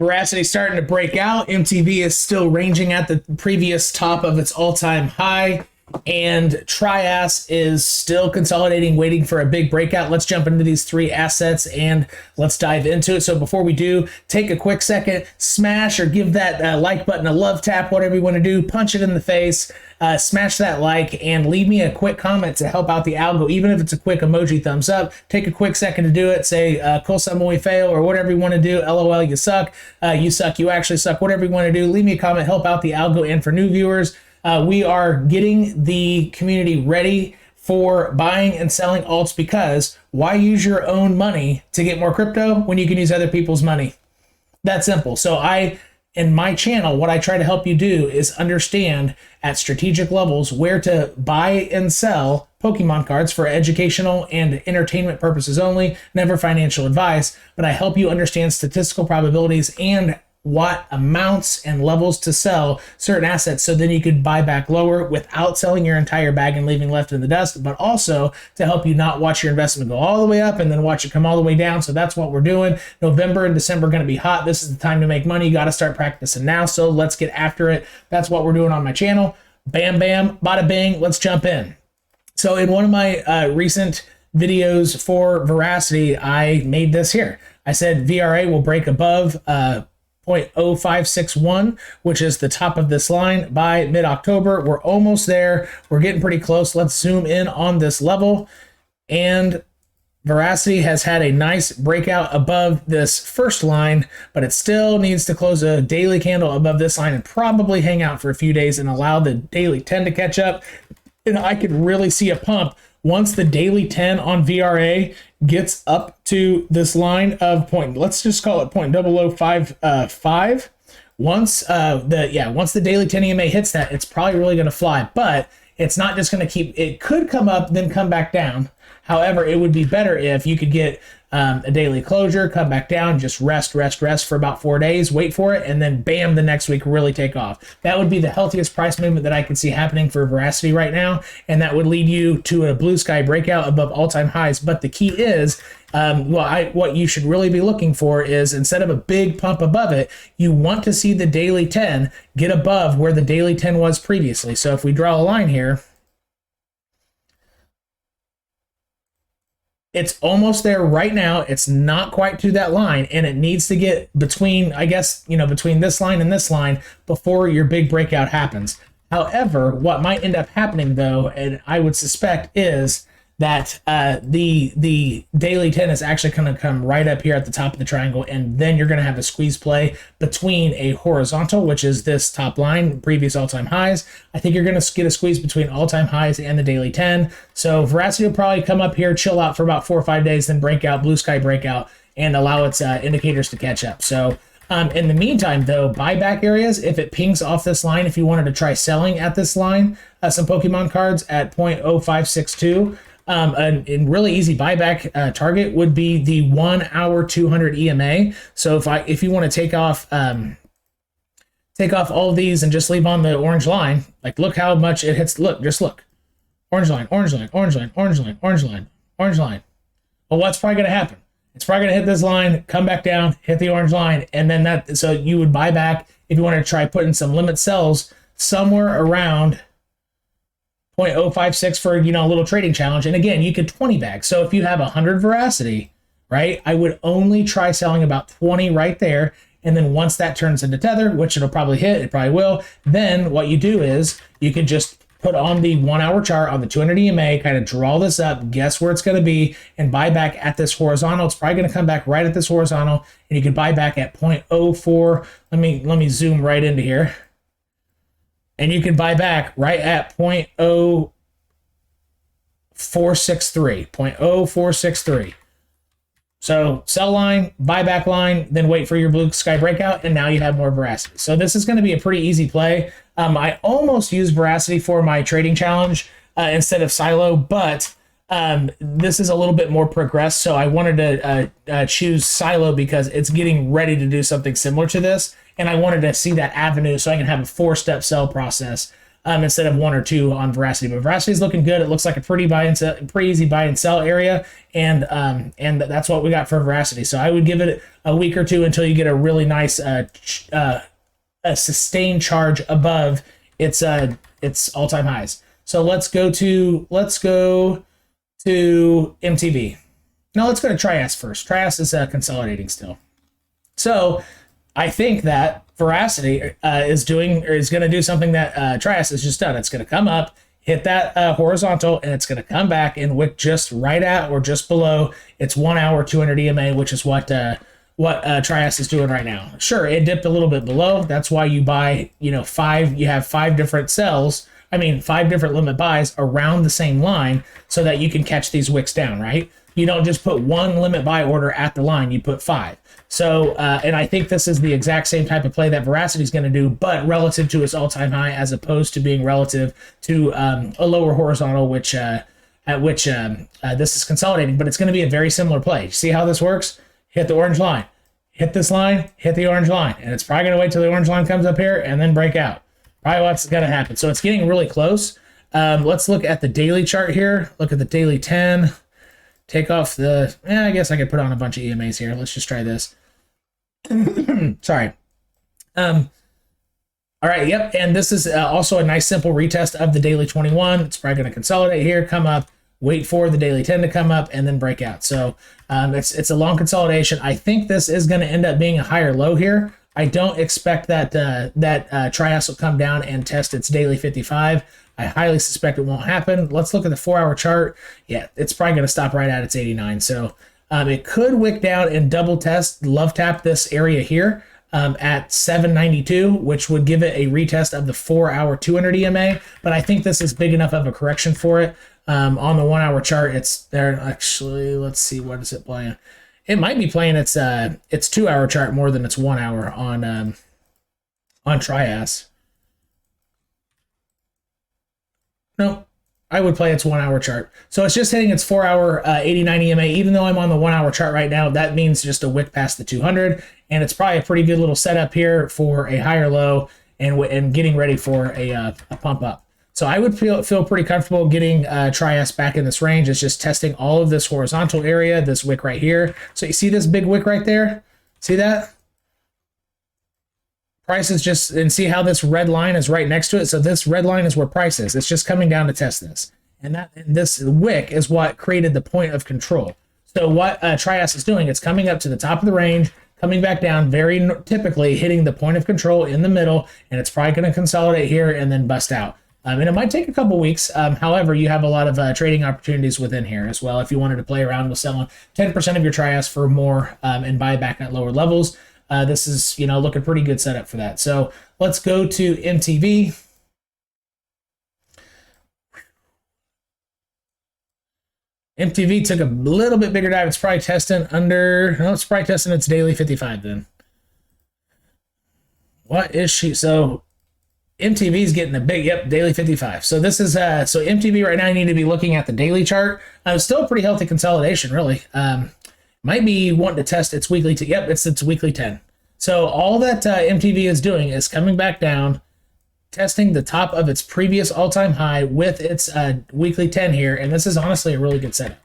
Verasity starting to break out. MTV is still ranging at the previous top of its all-time high. And Trias is still consolidating, waiting for a big breakout. Let's jump into these three assets and let's dive into it. So before we do, take a quick second, smash or give that like button a love tap, whatever you want to do, punch it in the face, smash that like, and leave me a quick comment to help out the algo, even if it's a quick emoji thumbs up. Take a quick second to do it. Say 𝐾𝐢𝐬𝐽 fail or whatever you want to do. LOL, you suck. You suck, you actually suck. Whatever you want to do, leave me a comment, help out the algo. And for new viewers, we are getting the community ready for buying and selling alts, because why use your own money to get more crypto when you can use other people's money? That simple. So in my channel, what I try to help you do is understand at strategic levels where to buy and sell Pokemon cards for educational and entertainment purposes only, never financial advice, but I help you understand statistical probabilities and what amounts and levels to sell certain assets, so then you could buy back lower without selling your entire bag and leaving left in the dust, but also to help you not watch your investment go all the way up and then watch it come all the way down. So that's what we're doing. November and December are going to be hot. This is the time to make money. You got to start practicing now. So let's get after it. That's what we're doing on my channel. Bam, bam, bada bing. Let's jump in. So in one of my recent videos for Verasity, I made this here. I said VRA will break above 0.0561, which is the top of this line by mid-October. We're almost there. We're getting pretty close. Let's zoom in on this level. And Verasity has had a nice breakout above this first line, but it still needs to close a daily candle above this line and probably hang out for a few days and allow the daily 10 to catch up. And I could really see a pump once the daily 10 on VRA gets up to this line of let's just call it 0.0055. Once the daily 10 EMA hits that, it's probably really going to fly, but it's not just going to keep, it could come up, then come back down. However, it would be better if you could get a daily closure, come back down, just rest for about 4 days, wait for it, and then bam, the next week really take off. That would be the healthiest price movement that I could see happening for Verasity right now, and that would lead you to a blue sky breakout above all-time highs. But the key is, what you should really be looking for is, instead of a big pump above it, you want to see the daily 10 get above where the daily 10 was previously. So if we draw a line here, it's almost there right now. It's not quite to that line, and it needs to get between, I guess, between this line and this line before your big breakout happens. However, what might end up happening though, and I would suspect, is that the daily 10 is actually going to come right up here at the top of the triangle, and then you're going to have a squeeze play between a horizontal, which is this top line, previous all-time highs. I think you're going to get a squeeze between all-time highs and the daily 10. So Verasity will probably come up here, chill out for about 4 or 5 days, then break out, blue sky breakout, and allow its indicators to catch up. So in the meantime, though, buyback areas, if it pings off this line, if you wanted to try selling at this line, some Pokemon cards at 0.0562, a really easy buyback target would be the 1 hour 200 EMA. So if you want to take off all of these and just leave on the orange line, like look how much it hits. Just look, orange line, orange line, orange line, orange line, orange line, orange line. Well, what's probably going to happen? It's probably going to hit this line, come back down, hit the orange line, and then so you would buy back if you want to try putting some limit sells somewhere around 0.056 for, a little trading challenge. And again, you could 20 bag. So if you have 100 Verasity, right, I would only try selling about 20 right there. And then once that turns into tether, which it'll probably hit, it probably will, then what you do is you can just put on the 1 hour chart on the 200 EMA, kind of draw this up, guess where it's going to be, and buy back at this horizontal. It's probably going to come back right at this horizontal, and you can buy back at 0.04. Let me zoom right into here. And you can buy back right at 0.0463. So sell line, buyback line, then wait for your blue sky breakout, and now you have more Verasity. So this is going to be a pretty easy play. I almost used Verasity for my trading challenge instead of Silo, but this is a little bit more progressed. So I wanted to choose Silo because it's getting ready to do something similar to this. And I wanted to see that avenue so I can have a 4-step sell process. instead of 1 or 2 on Verasity. But Verasity is looking good. It looks like a pretty easy buy and sell area, and that's what we got for Verasity. So I would give it a week or two until you get a really nice a sustained charge above its all-time highs. So let's go to MTV. No, let's go to Trias first. Trias is consolidating still. So I think that Verasity is going to do something that Trias has just done. It's going to come up, hit that horizontal, and it's going to come back and wick just right at or just below its 1 hour 200 EMA, which is what Trias is doing right now. Sure, it dipped a little bit below. That's why you buy, you have 5 different sells. 5 different limit buys around the same line so that you can catch these wicks down, right? You don't just put 1 limit buy order at the line, you put 5. So, and I think this is the exact same type of play that Verasity is going to do, but relative to its all-time high, as opposed to being relative to a lower horizontal, at which this is consolidating. But it's going to be a very similar play. See how this works? Hit the orange line, hit this line, hit the orange line, and it's probably going to wait till the orange line comes up here and then break out. Probably what's going to happen. So it's getting really close. Let's look at the daily chart here. Look at the daily 10. Take off the, I guess I could put on a bunch of EMAs here. Let's just try this. Sorry. All right, yep, and this is also a nice simple retest of the daily 21. It's probably going to consolidate here, come up, wait for the daily 10 to come up, and then break out. So it's a long consolidation. I think this is going to end up being a higher low here. I don't expect that Trias will come down and test its daily 55. I highly suspect it won't happen. Let's look at the 4-hour chart. Yeah, it's probably going to stop right at its 89. So it could wick down and double test, love tap this area here at 792, which would give it a retest of the 4-hour 200 EMA. But I think this is big enough of a correction for it. On the 1-hour chart, it's there. Actually, let's see, what is it playing? It might be playing its 2-hour chart more than its 1 hour on Trias. No, I would play its 1-hour chart. So it's just hitting its 4-hour 89 EMA. Even though I'm on the 1-hour chart right now, that means just a wick past the 200, and it's probably a pretty good little setup here for a higher low and getting ready for a pump up. So I would feel pretty comfortable getting Trias back in this range. It's just testing all of this horizontal area, this wick right here. So you see this big wick right there? See that? Price is just, and see how this red line is right next to it? So this red line is where price is. It's just coming down to test this. And this wick is what created the point of control. So what Trias is doing, it's coming up to the top of the range, coming back down, very typically hitting the point of control in the middle, and it's probably going to consolidate here and then bust out. And it might take a couple weeks. However, you have a lot of trading opportunities within here as well. If you wanted to play around with selling 10% of your Trias for more and buy back at lower levels, this is, looking pretty good setup for that. So let's go to MTV. MTV took a little bit bigger dive. It's probably testing it's probably testing its daily 55 then. What is she? So MTV is getting a big, daily 55. So this is, so MTV right now, you need to be looking at the daily chart. Still a pretty healthy consolidation, really. Might be wanting to test its weekly, it's its weekly 10. So all that MTV is doing is coming back down, testing the top of its previous all-time high with its weekly 10 here, and this is honestly a really good setup.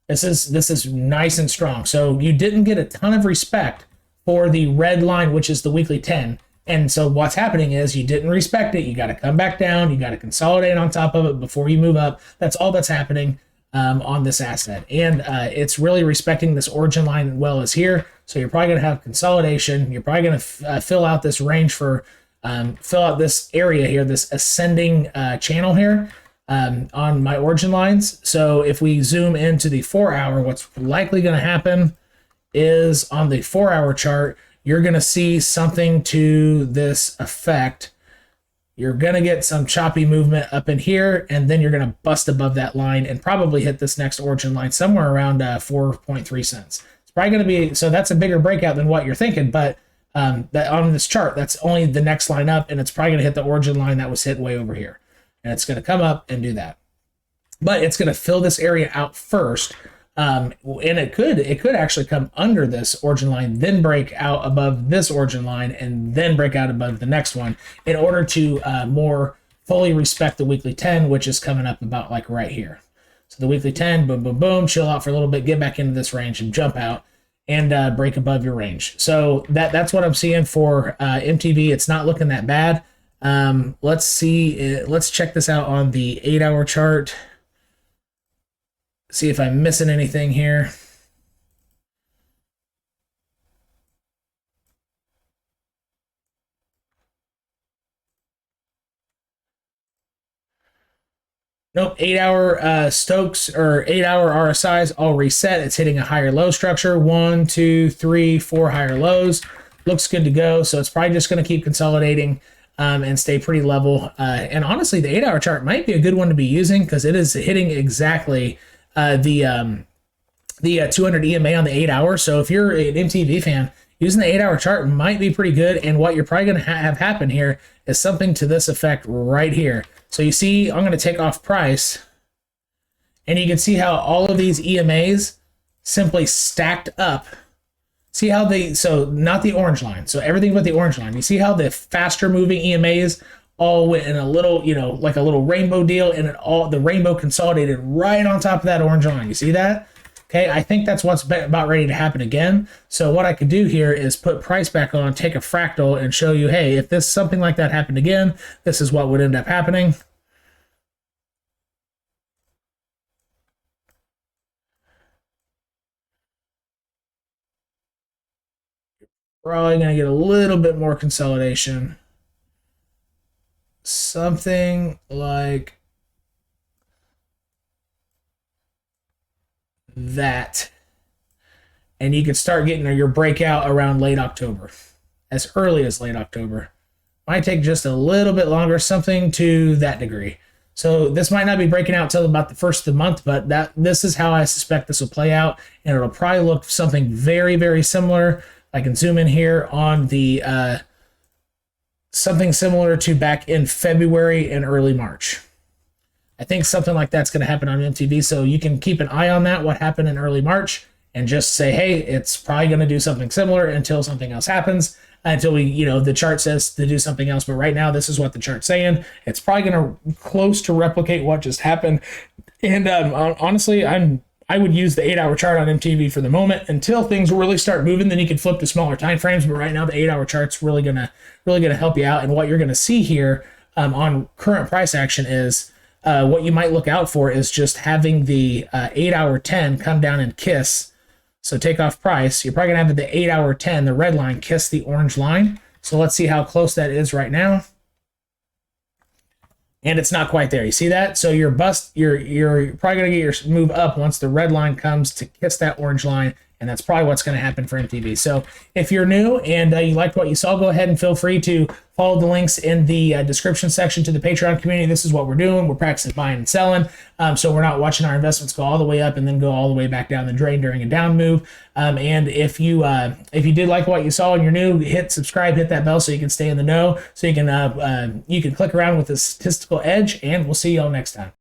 This is nice and strong. So you didn't get a ton of respect for the red line, which is the weekly 10. And so what's happening is you didn't respect it. You got to come back down. You got to consolidate on top of it before you move up. That's all that's happening on this asset. And it's really respecting this origin line as well as here. So you're probably going to have consolidation. You're probably going to fill out this range for, fill out this area here, this ascending channel here on my origin lines. So if we zoom into the 4-hour, what's likely going to happen is on the 4-hour chart, you're going to see something to this effect. You're going to get some choppy movement up in here, and then you're going to bust above that line and probably hit this next origin line somewhere around 4.3 cents. It's probably going to be, so that's a bigger breakout than what you're thinking, but that on this chart, that's only the next line up, and it's probably going to hit the origin line that was hit way over here. And it's going to come up and do that. But it's going to fill this area out first. And it could actually come under this origin line, then break out above this origin line, and then break out above the next one in order to more fully respect the weekly 10, which is coming up about like right here. So the weekly 10, boom, boom, boom, chill out for a little bit, get back into this range and jump out and break above your range. So that's what I'm seeing for MTV. It's not looking that bad. Let's see. Let's check this out on the 8-hour chart. See if I'm missing anything here. Nope, 8-hour Stokes or 8-hour RSIs all reset. It's hitting a higher low structure. 1, 2, 3, 4 higher lows. Looks good to go. So it's probably just going to keep consolidating and stay pretty level. And honestly, the 8-hour chart might be a good one to be using because it is hitting exactly the 200 EMA on the 8-hour. So if you're an MTV fan, using the 8-hour chart might be pretty good. And what you're probably going to have happen here is something to this effect right here. So you see, I'm going to take off price, and you can see how all of these EMAs simply stacked up. See how so not the orange line, so everything but the orange line. You see how the faster moving EMAs all went in a little, like a little rainbow deal, and the rainbow consolidated right on top of that orange line. You see that? Okay, I think that's what's about ready to happen again. So what I could do here is put price back on, take a fractal, and show you, hey, if something like that happened again, this is what would end up happening. Probably going to get a little bit more consolidation. Something like that. And you can start getting your breakout around late October, as early as late October. Might take just a little bit longer, something to that degree. So this might not be breaking out till about the first of the month, but this is how I suspect this will play out, and it'll probably look something very, very similar. I can zoom in here on the something similar to back in February and early March. I think something like that's going to happen on MTV, so you can keep an eye on that, what happened in early March, and just say, hey, it's probably going to do something similar until something else happens, until the chart says to do something else. But right now, this is what the chart's saying. It's probably going to close to replicate what just happened. And honestly, I would use the 8-hour chart on MTV for the moment until things really start moving. Then you can flip to smaller time frames. But right now, the 8-hour chart's really gonna help you out. And what you're gonna see here on current price action is what you might look out for is just having the 8-hour 10 come down and kiss. So take off price. You're probably gonna have the 8-hour 10, the red line, kiss the orange line. So let's see how close that is right now. And it's not quite there. You see that? So you're probably going to get your move up once the red line comes to kiss that orange line, and that's probably what's going to happen for MTV. So if you're new and you liked what you saw, go ahead and feel free to follow the links in the description section to the Patreon community. This is what we're doing. We're practicing buying and selling. So we're not watching our investments go all the way up and then go all the way back down the drain during a down move. And if you did like what you saw and you're new, hit subscribe, hit that bell so you can stay in the know. So you can click around with the statistical edge, and we'll see y'all next time.